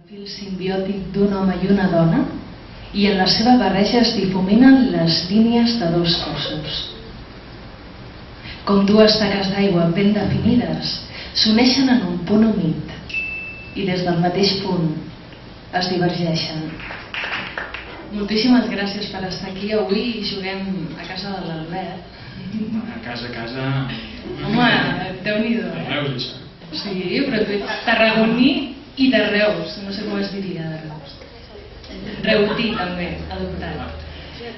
fil simbiòtic d'un home i una dona, i en la seva barreja es difuminen les línies de dos cossos. Com dues taques d'aigua ben definides, s'uneixen en un punt humit i des del mateix punt es divergeixen. Moltíssimes gràcies per estar aquí. Avui juguem a casa de l'Albert. A casa... Home, Déu-n'hi-do. De Reus, això. Sí, però tarragoní i de Reus. No sé com es diria de Reus. Reutí, també, adoptat.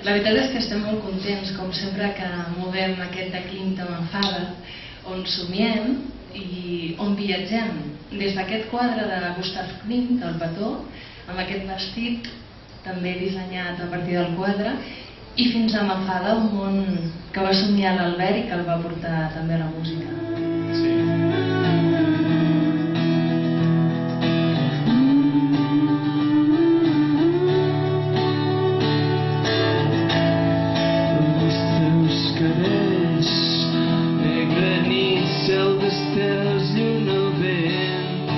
La veritat és que estem molt contents, com sempre que movem aquest de Klimt amb Enfada, on somiem i on viatgem. Des d'aquest quadre de Gustav Klimt, El petó, amb aquest vestit també dissenyat a partir del quadre, i fins a Mafada, un món que va somiar l'Albert i que el va portar també a la música. Sí. Els teus cabells, negre nit, cel d'estels, lluna al vent.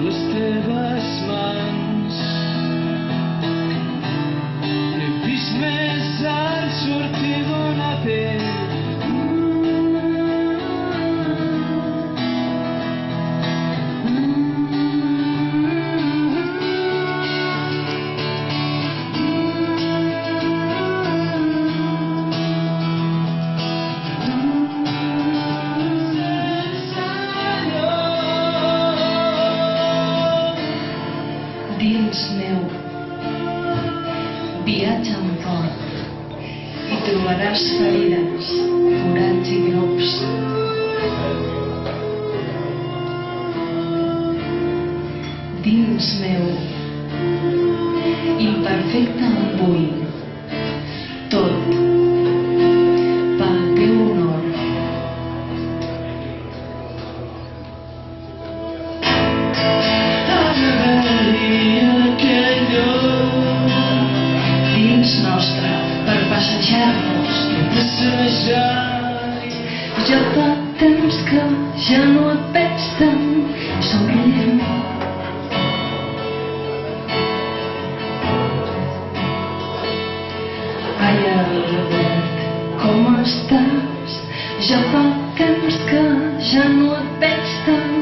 Les teves mans, he vist més alt sortir d'una pell. Dins meu, viatja amb fort i trobaràs ferides, forats i grops. Dins meu, imperfecte em vull, tot pel teu honor. Dins nostre, per passejar-nos, ja fa temps que ja no et veig tant somrient. Ai, Albert, com estàs? Ja fa temps que ja no et veig tant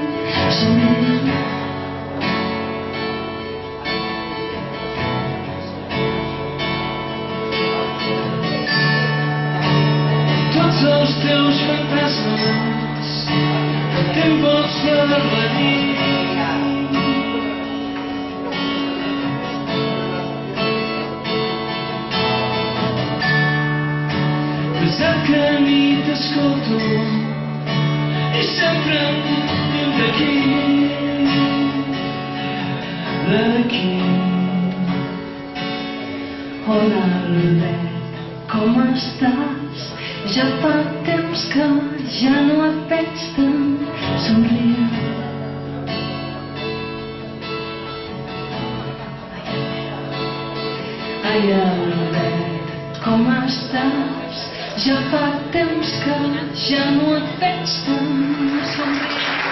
somrient. Tots els teus fantasmes, el temps de venir. Pesat que ni t'escolto i sempre em diu d'aquí, d'aquí. Hola, Albert, com estàs? Ja fa temps que ja no et veig tant somrient. Ai, Albert, com estàs? Ja fa temps que ja no et veig tant somrient.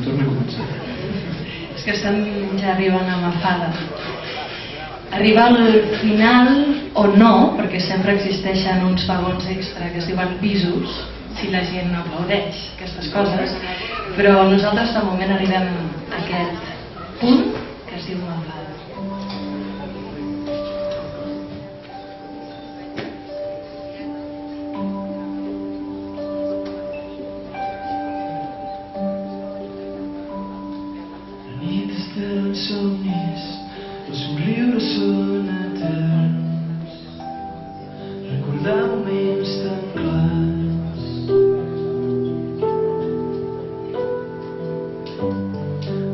Torna a començar. És que estem ja arribant a Mafada. Arribar al final, o no, perquè sempre existeixen uns vagons extra que es diuen pisos, si la gent aplaudeix aquestes coses, però nosaltres de moment arribem a aquest punt que es diu Mafada. Els somnis, els somriures són eterns, recordar moments tan clars.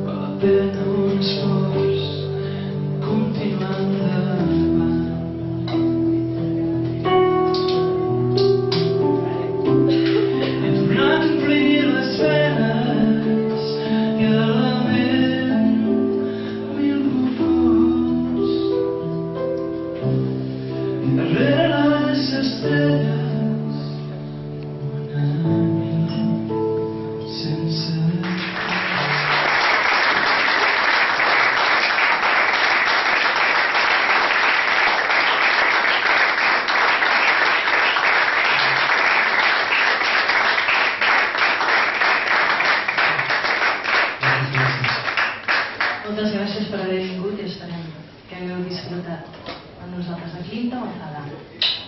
Val la pena un esforç, continuar endavant. He tornat a omplir les venes i a la ment mil bufons. Darrere les que hagueu disfrutat amb nosaltres. A Quinta o a Zadà.